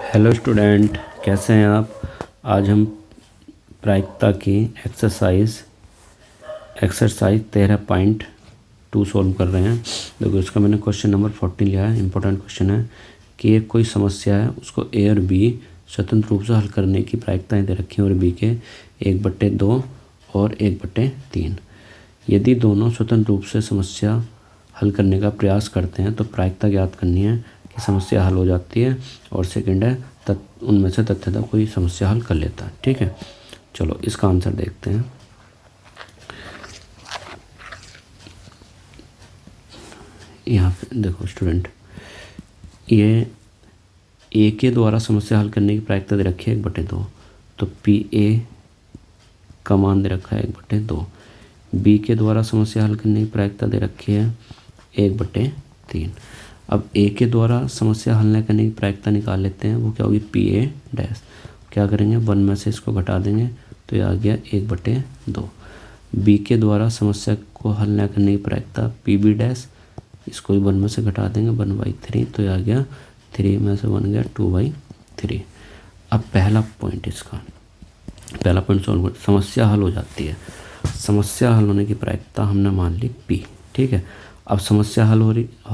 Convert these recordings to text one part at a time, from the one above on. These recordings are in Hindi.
हेलो स्टूडेंट, कैसे हैं आप। आज हम प्रायिकता की एक्सरसाइज 13.2 सॉल्व कर रहे हैं। देखो, इसका मैंने क्वेश्चन नंबर 14 लिया है। इंपॉर्टेंट क्वेश्चन है कि एक कोई समस्या है, उसको ए और बी स्वतंत्र रूप से हल करने की प्रायिकताएं दे रखी हैं और बी के 1/2 और 1/3। यदि दोनों स्वतंत्र रूप से समस्या हल करने का प्रयास करते हैं तो प्रायिकता ज्ञात करनी है कि समस्या हल हो जाती है, और सेकंड है उनमें से तथ्यतः कोई समस्या हल कर लेता है। ठीक है, चलो इसका आंसर देखते हैं। यहाँ पे देखो स्टूडेंट, ये ए के द्वारा समस्या हल करने की प्रायिकता दे रखी है 1/2, तो पी ए का मान दे रखा है 1/2। बी के द्वारा समस्या हल करने की प्रायिकता दे रखी है 1/3। अब ए के द्वारा समस्या हल न करने की प्रायिकता निकाल लेते हैं। वो क्या होगी, पी ए डैश। क्या करेंगे, 1 में से इसको घटा देंगे तो ये आ गया 1/2। बी के द्वारा समस्या को हल न करने की प्रायिकता पी बी डैश, इसको 1 में से घटा देंगे 1/3 तो ये आ गया 3 में से 1 गया 2/3। अब पहला पॉइंट सॉल्व, समस्या हल हो जाती है। समस्या हल होने की प्रायिकता हमने मान ली पी। ठीक है, अब समस्या हल हो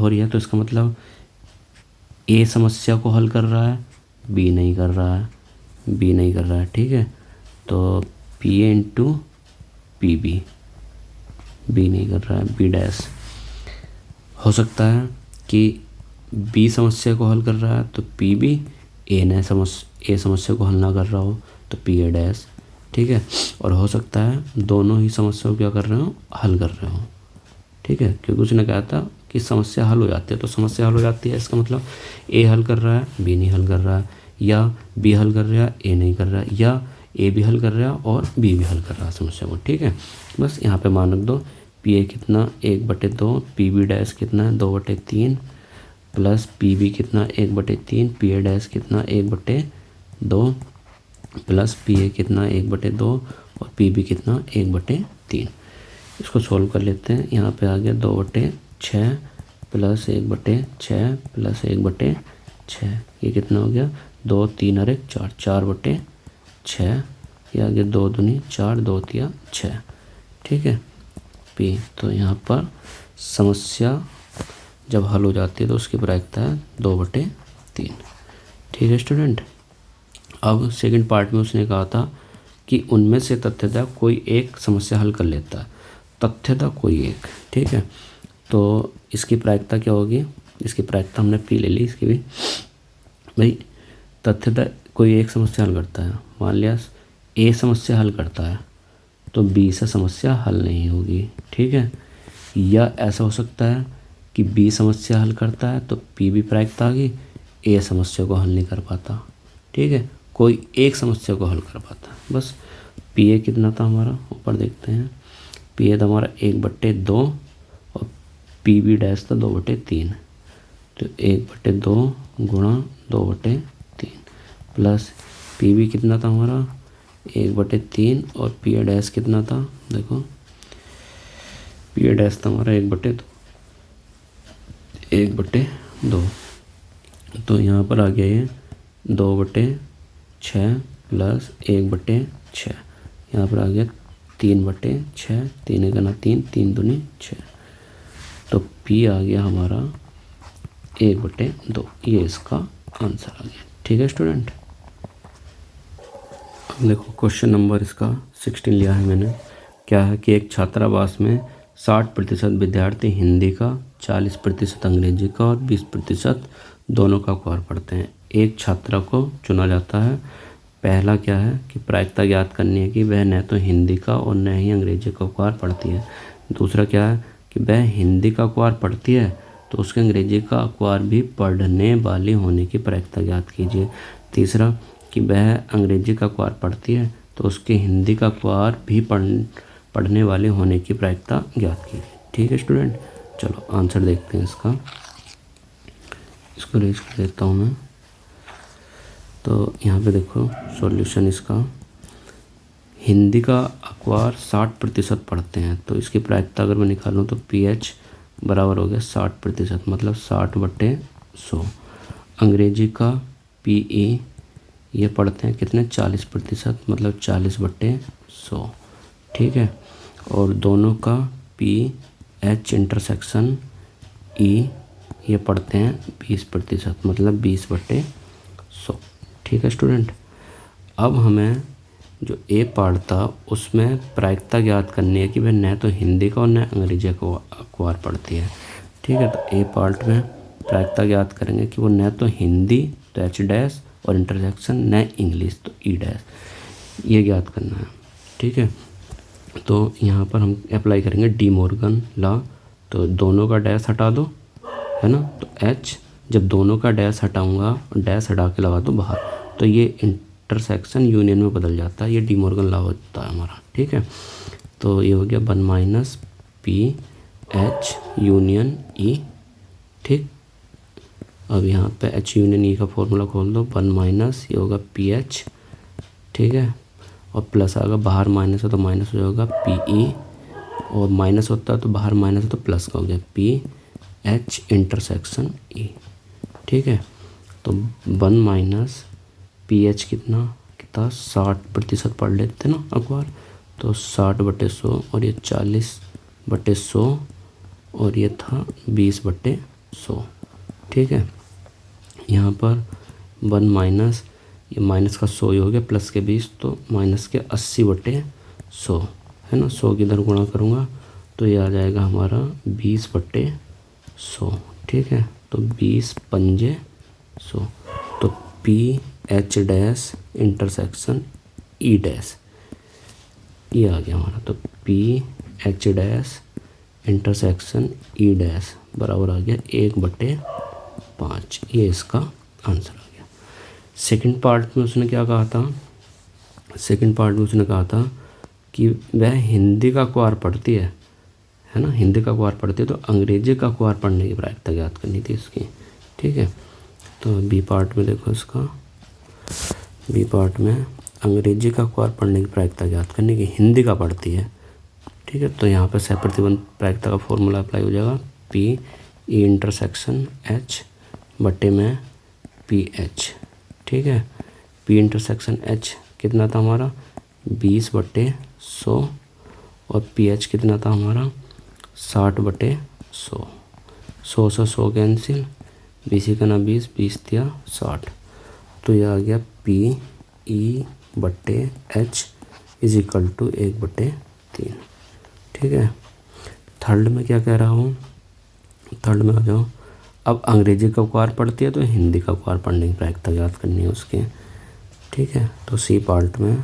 रही है तो इसका मतलब ए समस्या को हल कर रहा है, बी नहीं कर रहा है। ठीक है, तो P A into P B, B नहीं कर रहा है, बी डैश। हो सकता है कि बी समस्या को हल कर रहा है तो पी बी, ए समस्या को हल ना कर रहा हो तो पी ए डैश। ठीक है, और हो सकता है दोनों ही समस्या को क्या कर रहे हो, हल कर रहे हो। ठीक है, क्योंकि उसने कहा था कि समस्या हल हो जाती है, तो समस्या हल हो जाती है इसका मतलब ए हल कर रहा है, बी नहीं हल कर रहा है, या बी हल कर रहा है, ए नहीं कर रहा है, या ए भी हल कर रहा है और बी भी हल कर रहा है समस्या को। ठीक है, बस यहाँ पे मान रख दो, पी ए कितना 1/2, पी बी डैश कितना है 2/3, प्लस पी बी कितना 1/3, पी ए डैश कितना 1/2, प्लस पी ए कितना 1/2 और पी बी कितना 1/3। इसको सोल्व कर लेते हैं। यहाँ पे आ गया 2/6 प्लस 1/6 प्लस 1/6, ये कितना हो गया 2 3 और 1 4, 4/6। ये आ गया 2 दूनी 4, 2 तिया 6। ठीक है, पी, तो यहाँ पर समस्या जब हल हो जाती है तो उसकी प्रायिकता है 2/3। ठीक है स्टूडेंट, अब सेकंड पार्ट में उसने कहा था कि उनमें से तथ्यतः कोई एक समस्या हल कर लेता है, तथ्यतः कोई एक। ठीक है, तो इसकी प्रायिकता क्या होगी, इसकी प्रायिकता हमने पी ले ली। इसकी भी भाई तथ्यतः कोई एक समस्या हल करता है, मान लिया ए समस्या हल करता है तो बी से समस्या हल नहीं होगी। ठीक है, या ऐसा हो सकता है कि बी समस्या हल करता है तो पी भी प्रायिकता आ गई, ए समस्या को हल नहीं कर पाता। ठीक है, कोई एक समस्या को हल कर पाता। बस पी ए कितना था हमारा, ऊपर देखते हैं। पी ए था हमारा 1/2 और पी बी डैश था 2/3, तो 1/2 गुणा 2/3 प्लस पी बी कितना था हमारा 1/3 और पी ए डैश कितना था, देखो पी ए डैश था हमारा 1/2, तो यहाँ पर आ गया ये 2/6 प्लस 1/6, यहाँ पर आ गया 3/6, 3 गुना 3, 3 दूनी 6, तो पी आ गया हमारा 1/2। ये इसका आंसर आ गया। ठीक है स्टूडेंट, अब देखो क्वेश्चन नंबर इसका 16 लिया है मैंने। क्या है कि एक छात्रावास में 60% विद्यार्थी हिंदी का, 40% अंग्रेजी का और 20% दोनों का अखबार पढ़ते हैं। एक छात्रा को चुना जाता है। पहला क्या है कि प्रायिकता ज्ञात करनी है कि वह न तो हिंदी का और न ही अंग्रेजी का अखबार पढ़ती है। दूसरा क्या है कि वह हिंदी का अखबार पढ़ती है तो उसके अंग्रेजी का अखबार भी पढ़ने वाली होने की प्रायिकता ज्ञात कीजिए। तीसरा कि वह अंग्रेजी का अखबार पढ़ती है तो उसके हिंदी का अखबार भी पढ़ने वाले होने की प्रायिकता ज्ञात कीजिए। ठीक है स्टूडेंट, चलो आंसर देखते हैं इसका। इसको रेज कर देता हूँ मैं। तो यहाँ पे देखो सॉल्यूशन इसका, हिंदी का अखबार 60% पढ़ते हैं तो इसकी प्रायिकता अगर मैं निकालूँ तो पीएच बराबर हो गया 60%, मतलब 60/100। अंग्रेजी का PE ये पढ़ते हैं कितने 40%, मतलब 40/100, ठीक है। और दोनों का PH इंटरसेक्शन E ये पढ़ते हैं 20%, मतलब 20/100, ठीक है स्टूडेंट। अब हमें जो ए पार्ट था उसमें प्रायिकता ज्ञात करनी है कि वह न तो हिंदी का और न अंग्रेजी का अखबार पढ़ती है, ठीक है। तो ए पार्ट में प्रायिकता ज्ञात करेंगे कि वो न तो हिंदी तो H' और इंटरसेक्शन न इंग्लिश तो E', ये ज्ञात करना है, ठीक है। तो यहाँ पर हम अप्लाई करेंगे डी मॉर्गन लॉ। तो दोनों का डैश हटा दो, है ना। तो H जब दोनों का डैश हटाऊंगा और डैश हटा के लगा दो बाहर, तो ये इंटरसेक्शन यूनियन में बदल जाता है, ये डी मॉर्गन लॉ होता है हमारा, ठीक है। तो ये हो गया 1 - PH यूनियन E, ठीक। अब यहाँ पे H यूनियन E का फॉर्मूला खोल दो, 1 - ये होगा PH, ठीक है। और प्लस आएगा, बाहर माइनस है तो माइनस हो जाएगा PE, और माइनस होता है तो बाहर माइनस है तो प्लस का हो गया PH इंटरसेक्शन E, ठीक है। तो 1 - PH कितना 60% पढ़ लेते ना अखबार, तो 60/100, और ये 40/100, और ये था 20/100, ठीक है। यहाँ पर 1 - ये माइनस का 100 हो गया, प्लस के 20, तो माइनस के 80/100, है ना। 100 की इधर गुणा करूँगा तो ये आ जाएगा हमारा 20/100, ठीक है। तो 20×5 तो PH' इंटरसेक्शन E', ये आ गया हमारा। तो PH' इंटरसेक्शन E' बराबर आ गया 1/5, ये इसका आंसर आ गया। सेकंड पार्ट में उसने क्या कहा था, सेकंड पार्ट में उसने कहा था कि वह हिंदी का अखबार पढ़ती है ना, हिंदी का अखबार पढ़ती है, तो अंग्रेजी का अखबार पढ़ने की प्रायिकता ज्ञात करनी थी इसकी, ठीक है। तो बी पार्ट में देखो, इसका बी पार्ट में अंग्रेजी का अखबार पढ़ने की प्रायिकता ज्ञात करने की, हिंदी का पढ़ती है, ठीक है। तो यहाँ पर सहप्रतिबंध प्रायिकता का फॉर्मूला अप्लाई हो जाएगा, PE इंटरसेक्शन H बटे में PH, ठीक है। P इंटरसेक्शन H कितना था हमारा 20/100, और PH कितना था हमारा 60/100, 100 से 100 कैंसिल, 20 का ना 20, 20 दिया 60, तो ये आ गया PE/H इज इक्वल टू 1/3, ठीक है। थर्ड में क्या कह रहा हूँ, थर्ड में आ जाओ। अब अंग्रेजी का अखबार पढ़ती है तो हिंदी का अखबार पढ़ने की प्रायिकता ज्ञात करनी है उसके, ठीक है। तो सी पार्ट में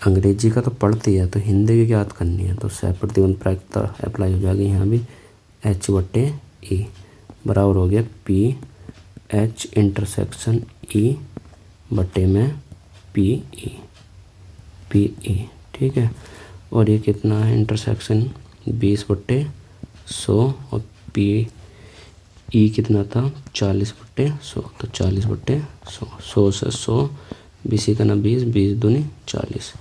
अंग्रेजी का तो पढ़ती है तो हिंदी की ज्ञात करनी है, तो सहप्रतिबंध प्रायिकता अप्लाई हो जाएगी यहाँ भी, H/E बराबर हो गया PH इंटरसेक्शन E बटे में PE, ठीक है। और ये कितना है इंटरसेक्शन 20/100, और PE कितना था 40/100, तो 40/100, 100 से 100, 20 का ना 20, 20 दूनी 40,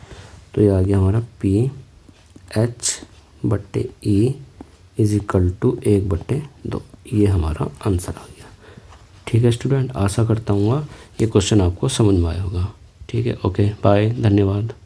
तो ये आ गया हमारा PH/E इज इक्वल टू 1/2, ये हमारा आंसर आ गया, ठीक है स्टूडेंट। आशा करता हूँ ये क्वेश्चन आपको समझ में आया होगा, ठीक है। ओके बाय, धन्यवाद।